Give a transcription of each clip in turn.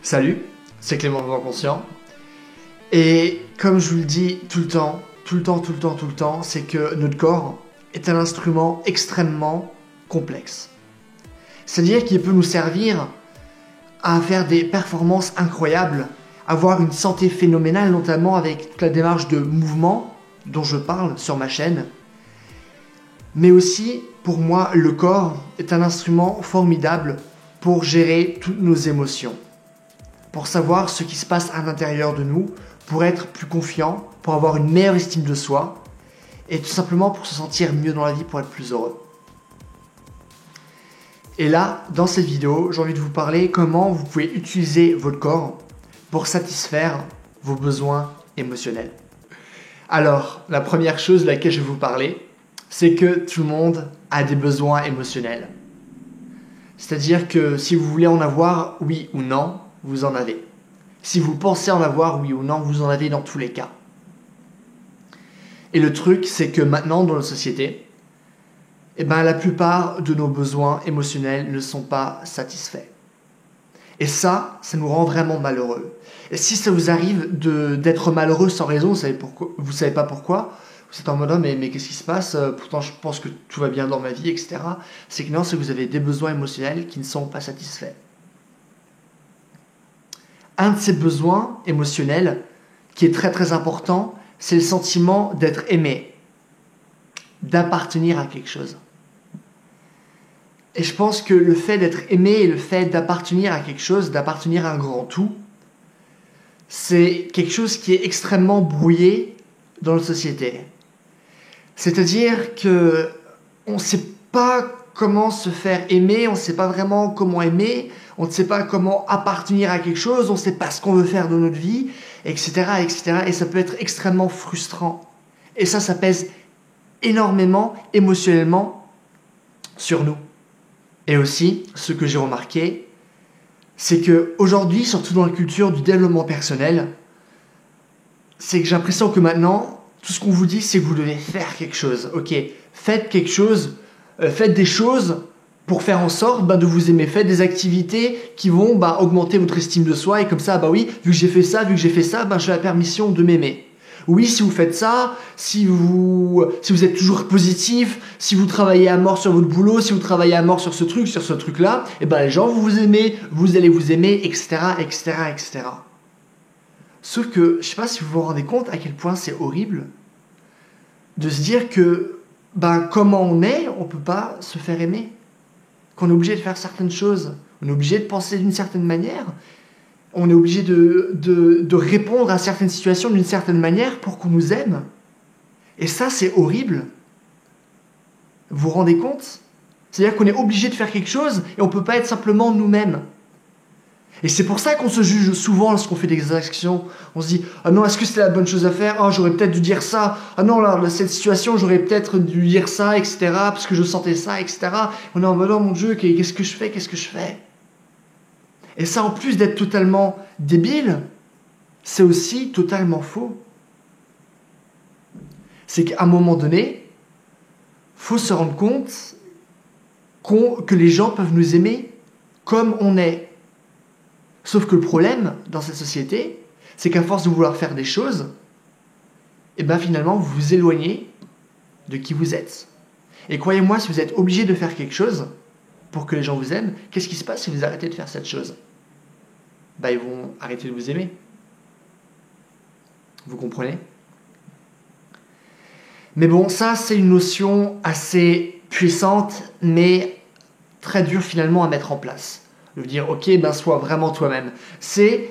Salut, c'est Clément le Vent Conscient. Et comme je vous le dis tout le temps, c'est que notre corps est un instrument extrêmement complexe. C'est-à-dire qu'il peut nous servir à faire des performances incroyables, avoir une santé phénoménale, notamment avec la démarche de mouvement dont je parle sur ma chaîne. Mais aussi, pour moi, le corps est un instrument formidable pour gérer toutes nos émotions, pour savoir ce qui se passe à l'intérieur de nous, pour être plus confiant, pour avoir une meilleure estime de soi, et tout simplement pour se sentir mieux dans la vie, pour être plus heureux. Et là, dans cette vidéo, j'ai envie de vous parler comment vous pouvez utiliser votre corps pour satisfaire vos besoins émotionnels. Alors, la première chose de laquelle je vais vous parler, c'est que tout le monde a des besoins émotionnels. C'est-à-dire que si vous voulez en avoir, oui ou non, vous en avez. Si vous pensez en avoir, oui ou non, vous en avez dans tous les cas. Et le truc, c'est que maintenant, dans notre société, la plupart de nos besoins émotionnels ne sont pas satisfaits. Et ça nous rend vraiment malheureux. Et si ça vous arrive d'être malheureux sans raison, vous savez pas pourquoi, vous êtes en mode mais qu'est-ce qui se passe, pourtant je pense que tout va bien dans ma vie, etc. C'est que non, c'est que vous avez des besoins émotionnels qui ne sont pas satisfaits. Un de ces besoins émotionnels qui est très très important, c'est le sentiment d'être aimé, d'appartenir à quelque chose. Et je pense que le fait d'être aimé et le fait d'appartenir à quelque chose, d'appartenir à un grand tout, c'est quelque chose qui est extrêmement brouillé dans notre société. C'est-à-dire que on ne sait pas comment se faire aimer, on ne sait pas vraiment comment aimer, on ne sait pas comment appartenir à quelque chose, on ne sait pas ce qu'on veut faire de notre vie, etc., etc. Et ça peut être extrêmement frustrant. Et ça pèse énormément émotionnellement sur nous. Et aussi, ce que j'ai remarqué, c'est qu'aujourd'hui, surtout dans la culture du développement personnel, c'est que j'ai l'impression que maintenant, tout ce qu'on vous dit, c'est que vous devez faire quelque chose. Ok, faites quelque chose, faites des choses pour faire en sorte de vous aimer. Faites des activités qui vont augmenter votre estime de soi. Et comme ça, vu que j'ai fait ça, j'ai la permission de m'aimer. Oui, si vous faites ça, si vous êtes toujours positif, si vous travaillez à mort sur votre boulot, si vous travaillez à mort sur ce truc-là, les gens vont vous aimer, vous allez vous aimer, etc., etc., etc. Sauf que, je ne sais pas si vous vous rendez compte à quel point c'est horrible de se dire que, comment on est, on ne peut pas se faire aimer. Qu'on est obligé de faire certaines choses, on est obligé de penser d'une certaine manière, on est obligé de répondre à certaines situations d'une certaine manière pour qu'on nous aime. Et ça, c'est horrible. Vous vous rendez compte ? C'est-à-dire qu'on est obligé de faire quelque chose et on ne peut pas être simplement nous-mêmes. Et c'est pour ça qu'on se juge souvent lorsqu'on fait des actions. On se dit « Ah non, est-ce que c'était la bonne chose à faire ? Ah, j'aurais peut-être dû dire ça. Ah non, là, cette situation, j'aurais peut-être dû dire ça, etc. parce que je sentais ça, etc. » On est en mode « Oh mon Dieu, qu'est-ce que je fais ? Qu'est-ce que je fais ?» Et ça, en plus d'être totalement débile, c'est aussi totalement faux. C'est qu'à un moment donné, il faut se rendre compte que les gens peuvent nous aimer comme on est. Sauf que le problème dans cette société, c'est qu'à force de vouloir faire des choses, finalement, vous vous éloignez de qui vous êtes. Et croyez-moi, si vous êtes obligé de faire quelque chose pour que les gens vous aiment, qu'est-ce qui se passe si vous arrêtez de faire cette chose ? Ils vont arrêter de vous aimer. Vous comprenez ? Mais bon, ça, c'est une notion assez puissante, mais très dure finalement à mettre en place. De dire, ok, sois vraiment toi-même. C'est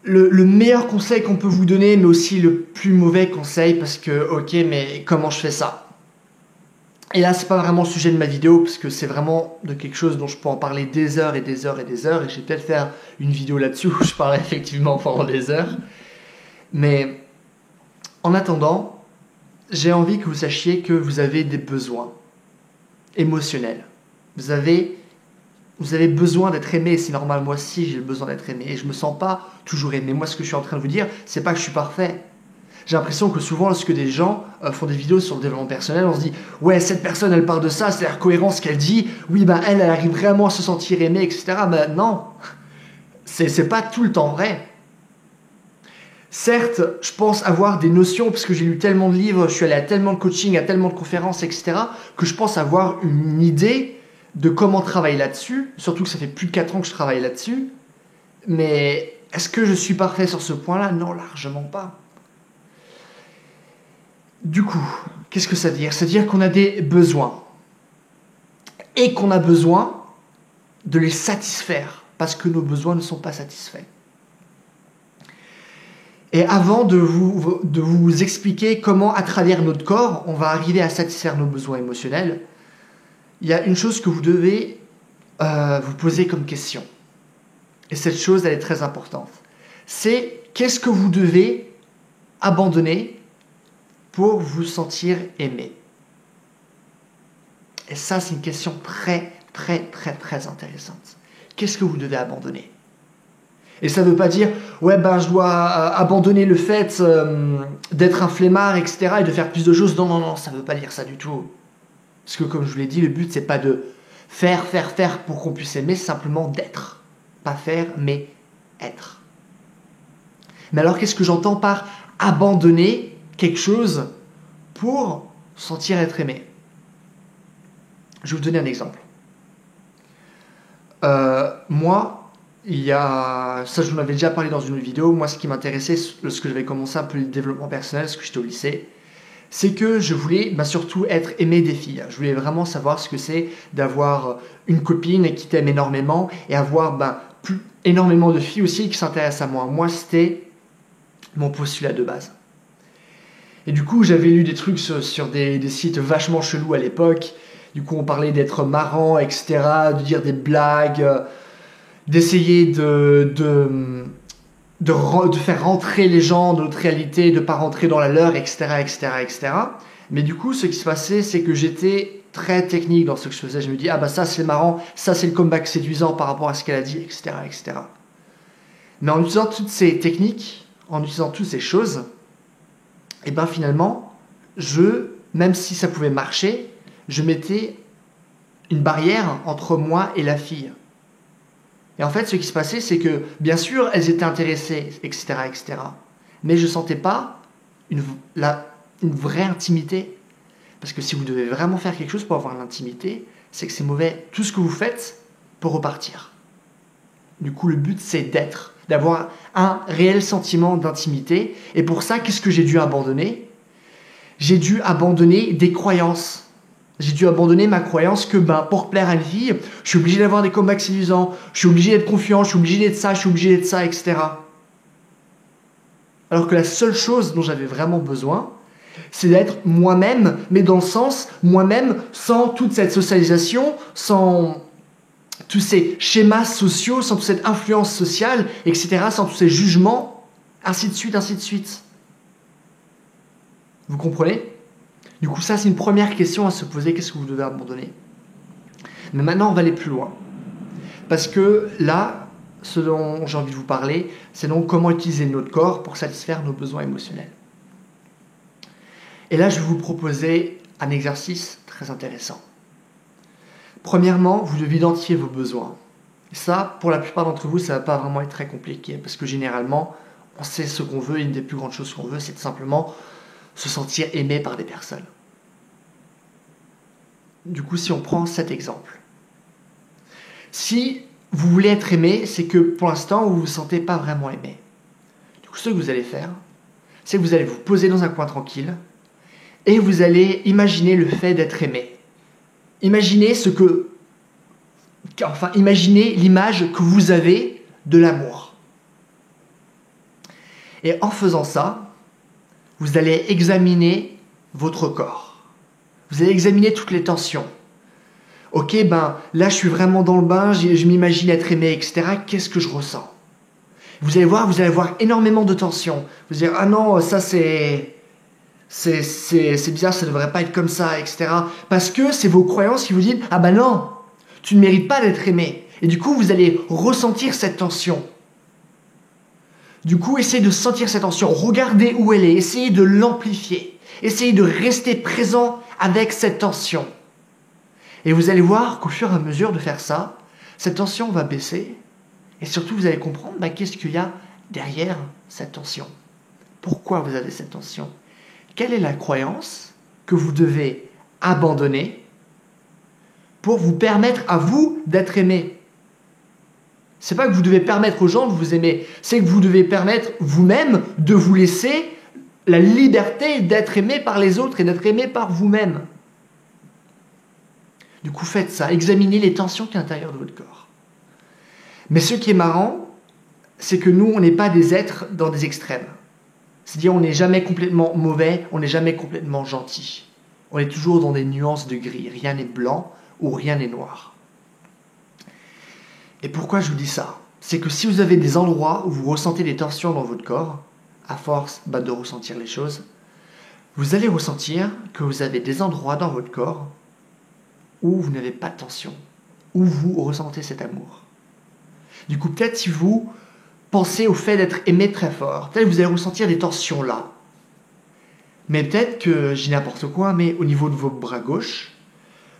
le meilleur conseil qu'on peut vous donner, mais aussi le plus mauvais conseil, parce que, ok, mais comment je fais ça ? Et là, c'est pas vraiment le sujet de ma vidéo, parce que c'est vraiment de quelque chose dont je peux en parler des heures et des heures et des heures, et je vais peut-être faire une vidéo là-dessus où je parlerai effectivement pendant des heures. Mais en attendant, j'ai envie que vous sachiez que vous avez des besoins émotionnels. Vous avez besoin d'être aimé, et c'est normal, moi aussi j'ai besoin d'être aimé, et je me sens pas toujours aimé. Moi, ce que je suis en train de vous dire, c'est pas que je suis parfait. J'ai l'impression que souvent, lorsque des gens font des vidéos sur le développement personnel, on se dit « Ouais, cette personne, elle parle de ça, c'est-à-dire cohérent ce qu'elle dit. Oui, elle arrive vraiment à se sentir aimée, etc. » Non. c'est pas tout le temps vrai. Certes, je pense avoir des notions, parce que j'ai lu tellement de livres, je suis allé à tellement de coaching, à tellement de conférences, etc., que je pense avoir une idée de comment travailler là-dessus, surtout que ça fait plus de 4 ans que je travaille là-dessus. Mais est-ce que je suis parfait sur ce point-là? Non, largement pas. Du coup, qu'est-ce que ça veut dire? Ça veut dire qu'on a des besoins. Et qu'on a besoin de les satisfaire, parce que nos besoins ne sont pas satisfaits. Et avant de vous expliquer comment, à travers notre corps, on va arriver à satisfaire nos besoins émotionnels, il y a une chose que vous devez vous poser comme question. Et cette chose, elle est très importante. C'est qu'est-ce que vous devez abandonner pour vous sentir aimé? Et ça, c'est une question très, très, très, très intéressante. Qu'est-ce que vous devez abandonner? Et ça ne veut pas dire, ouais, ben, je dois abandonner le fait d'être un flemmard, etc., et de faire plus de choses. Non, non, non, ça ne veut pas dire ça du tout. Parce que, comme je vous l'ai dit, le but, c'est pas de faire pour qu'on puisse aimer, c'est simplement d'être. Pas faire, mais être. Mais alors, qu'est-ce que j'entends par abandonner quelque chose pour sentir être aimé? Je vais vous donner un exemple. Moi, il y a... Ça, je vous en avais déjà parlé dans une autre vidéo. Moi, ce qui m'intéressait, lorsque j'avais commencé un peu le développement personnel, lorsque j'étais au lycée, c'est que je voulais surtout être aimé des filles. Je voulais vraiment savoir ce que c'est d'avoir une copine qui t'aime énormément et avoir énormément de filles aussi qui s'intéressent à moi. Moi, c'était mon postulat de base. Et du coup, j'avais lu des trucs sur des sites vachement chelous à l'époque. Du coup, on parlait d'être marrant, etc., de dire des blagues, d'essayer de faire rentrer les gens dans notre réalité, de ne pas rentrer dans la leur, etc., etc., etc. Mais du coup, ce qui se passait, c'est que j'étais très technique dans ce que je faisais. Je me dis, ah bah ça c'est marrant, ça c'est le comeback séduisant par rapport à ce qu'elle a dit, etc., etc. Mais en utilisant toutes ces techniques, en utilisant toutes ces choses, et ben finalement, même si ça pouvait marcher, je mettais une barrière entre moi et la fille. Et en fait, ce qui se passait, c'est que, bien sûr, elles étaient intéressées, etc., etc. Mais je ne sentais pas une vraie intimité. Parce que si vous devez vraiment faire quelque chose pour avoir l'intimité, c'est que c'est mauvais. Tout ce que vous faites peut repartir. Du coup, le but, c'est d'avoir un réel sentiment d'intimité. Et pour ça, qu'est-ce que j'ai dû abandonner? J'ai dû abandonner des croyances. J'ai dû abandonner ma croyance que pour plaire à une fille, je suis obligé d'avoir des comebacks séduisants, je suis obligé d'être confiant, je suis obligé d'être ça, je suis obligé d'être ça, etc. Alors que la seule chose dont j'avais vraiment besoin, c'est d'être moi-même, mais dans le sens moi-même sans toute cette socialisation, sans tous ces schémas sociaux, sans toute cette influence sociale, etc., sans tous ces jugements, ainsi de suite, ainsi de suite. Vous comprenez ? Du coup, ça, c'est une première question à se poser. Qu'est-ce que vous devez abandonner? Mais maintenant, on va aller plus loin. Parce que là, ce dont j'ai envie de vous parler, c'est donc comment utiliser notre corps pour satisfaire nos besoins émotionnels. Et là, je vais vous proposer un exercice très intéressant. Premièrement, vous devez identifier vos besoins. Et ça, pour la plupart d'entre vous, ça ne va pas vraiment être très compliqué. Parce que généralement, on sait ce qu'on veut. Et une des plus grandes choses qu'on veut, c'est tout simplement se sentir aimé par des personnes. Du coup, si on prend cet exemple. Si vous voulez être aimé, c'est que pour l'instant, vous ne vous sentez pas vraiment aimé. Du coup, ce que vous allez faire, c'est que vous allez vous poser dans un coin tranquille et vous allez imaginer le fait d'être aimé. Imaginez imaginez l'image que vous avez de l'amour. Et en faisant ça, vous allez examiner votre corps. Vous allez examiner toutes les tensions. Ok, là, je suis vraiment dans le bain, je m'imagine être aimé, etc. Qu'est-ce que je ressens? Vous allez voir énormément de tensions. Vous allez dire, ah non, ça c'est bizarre, ça ne devrait pas être comme ça, etc. Parce que c'est vos croyances qui vous disent, ah non, tu ne mérites pas d'être aimé. Et du coup, vous allez ressentir cette tension. Du coup, essayez de sentir cette tension, regardez où elle est, essayez de l'amplifier, essayez de rester présent avec cette tension. Et vous allez voir qu'au fur et à mesure de faire ça, cette tension va baisser Et surtout, vous allez comprendre qu'est-ce qu'il y a derrière cette tension. Pourquoi vous avez cette tension? Quelle est la croyance que vous devez abandonner pour vous permettre à vous d'être aimé? C'est pas que vous devez permettre aux gens de vous aimer, c'est que vous devez permettre vous-même de vous laisser la liberté d'être aimé par les autres et d'être aimé par vous-même. Du coup, faites ça, examinez les tensions qui sont à l'intérieur de votre corps. Mais ce qui est marrant, c'est que nous, on n'est pas des êtres dans des extrêmes. C'est-à-dire, on n'est jamais complètement mauvais, on n'est jamais complètement gentil. On est toujours dans des nuances de gris. Rien n'est blanc ou rien n'est noir. Et pourquoi je vous dis ça? C'est que si vous avez des endroits où vous ressentez des tensions dans votre corps, à force de ressentir les choses, vous allez ressentir que vous avez des endroits dans votre corps où vous n'avez pas de tension, où vous ressentez cet amour. Du coup, peut-être si vous pensez au fait d'être aimé très fort, peut-être que vous allez ressentir des tensions là. Mais peut-être que, je dis n'importe quoi, mais au niveau de vos bras gauche,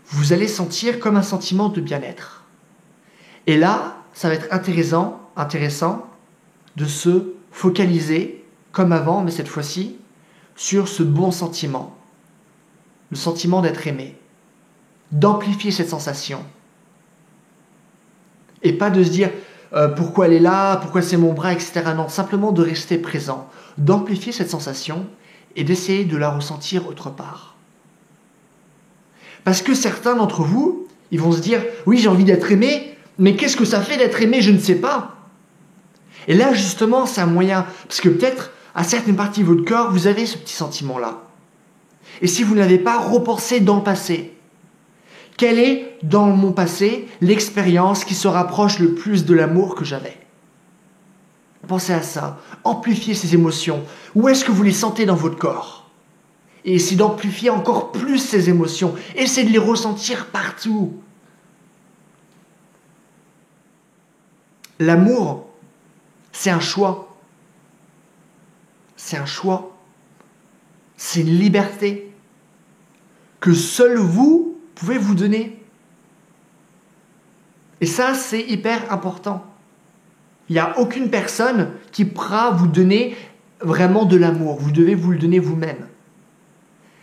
vous allez sentir comme un sentiment de bien-être. Et là, ça va être intéressant de se focaliser, comme avant, mais cette fois-ci, sur ce bon sentiment. Le sentiment d'être aimé. D'amplifier cette sensation. Et pas de se dire pourquoi elle est là, pourquoi c'est mon bras, etc. Non, simplement de rester présent. D'amplifier cette sensation et d'essayer de la ressentir autre part. Parce que certains d'entre vous, ils vont se dire « Oui, j'ai envie d'être aimé, mais qu'est-ce que ça fait d'être aimé? Je ne sais pas. » Et là, justement, c'est un moyen. Parce que peut-être, à certaines parties de votre corps, vous avez ce petit sentiment-là. Et si vous ne l'avez pas, repensez dans le passé. Quelle est, dans mon passé, l'expérience qui se rapproche le plus de l'amour que j'avais? Pensez à ça. Amplifiez ces émotions. Où est-ce que vous les sentez dans votre corps? Et essayez d'amplifier encore plus ces émotions. Essayez de les ressentir partout. L'amour, c'est un choix. C'est un choix. C'est une liberté que seul vous pouvez vous donner. Et ça, c'est hyper important. Il n'y a aucune personne qui pourra vous donner vraiment de l'amour. Vous devez vous le donner vous-même.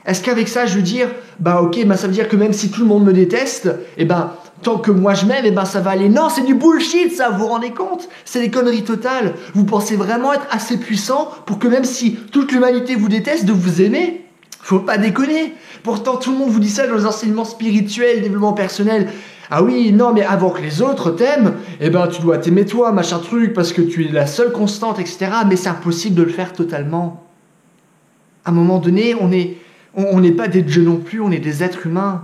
Est-ce qu'avec ça, je veux dire, ok, ça veut dire que même si tout le monde me déteste, tant que moi je m'aime, ça va aller. Non, c'est du bullshit, ça, vous vous rendez compte? C'est des conneries totales. Vous pensez vraiment être assez puissant pour que même si toute l'humanité vous déteste, de vous aimer? Faut pas déconner. Pourtant, tout le monde vous dit ça dans les enseignements spirituels, développement personnel. Ah oui, non, mais avant que les autres t'aiment, tu dois t'aimer toi, machin truc, parce que tu es la seule constante, etc. Mais c'est impossible de le faire totalement. À un moment donné, on n'est pas des dieux non plus, on est des êtres humains.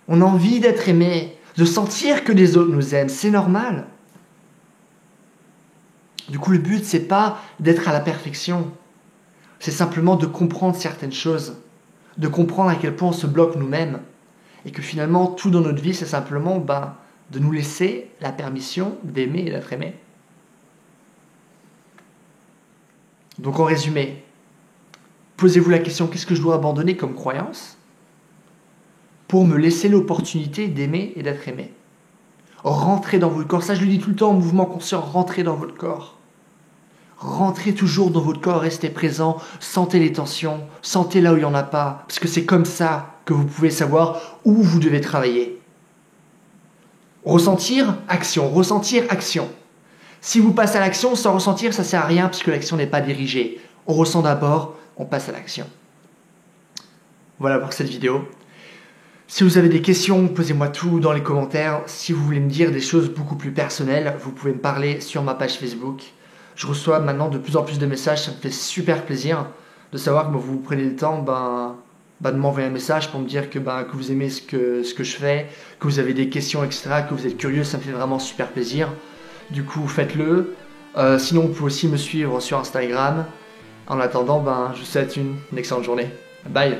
On a envie d'être aimés, de sentir que les autres nous aiment, c'est normal. Du coup, le but, c'est pas d'être à la perfection. C'est simplement de comprendre certaines choses, de comprendre à quel point on se bloque nous-mêmes, et que finalement, tout dans notre vie, c'est simplement de nous laisser la permission d'aimer et d'être aimé. Donc en résumé, posez-vous la question, qu'est-ce que je dois abandonner comme croyance pour me laisser l'opportunité d'aimer et d'être aimé? Rentrez dans votre corps, ça je le dis tout le temps en mouvement conscient, rentrez dans votre corps. Rentrez toujours dans votre corps, restez présent, sentez les tensions, sentez là où il n'y en a pas, parce que c'est comme ça que vous pouvez savoir où vous devez travailler. Ressentir, action, ressentir, action. Si vous passez à l'action sans ressentir, ça ne sert à rien puisque l'action n'est pas dirigée. On ressent d'abord, on passe à l'action. Voilà pour cette vidéo. Si vous avez des questions, posez-moi tout dans les commentaires. Si vous voulez me dire des choses beaucoup plus personnelles, vous pouvez me parler sur ma page Facebook. Je reçois maintenant de plus en plus de messages, ça me fait super plaisir de savoir que vous prenez le temps de m'envoyer un message pour me dire que vous aimez ce que je fais, que vous avez des questions, etc., que vous êtes curieux, ça me fait vraiment super plaisir. Du coup, faites-le. Sinon, vous pouvez aussi me suivre sur Instagram. En attendant, je vous souhaite une excellente journée. Bye!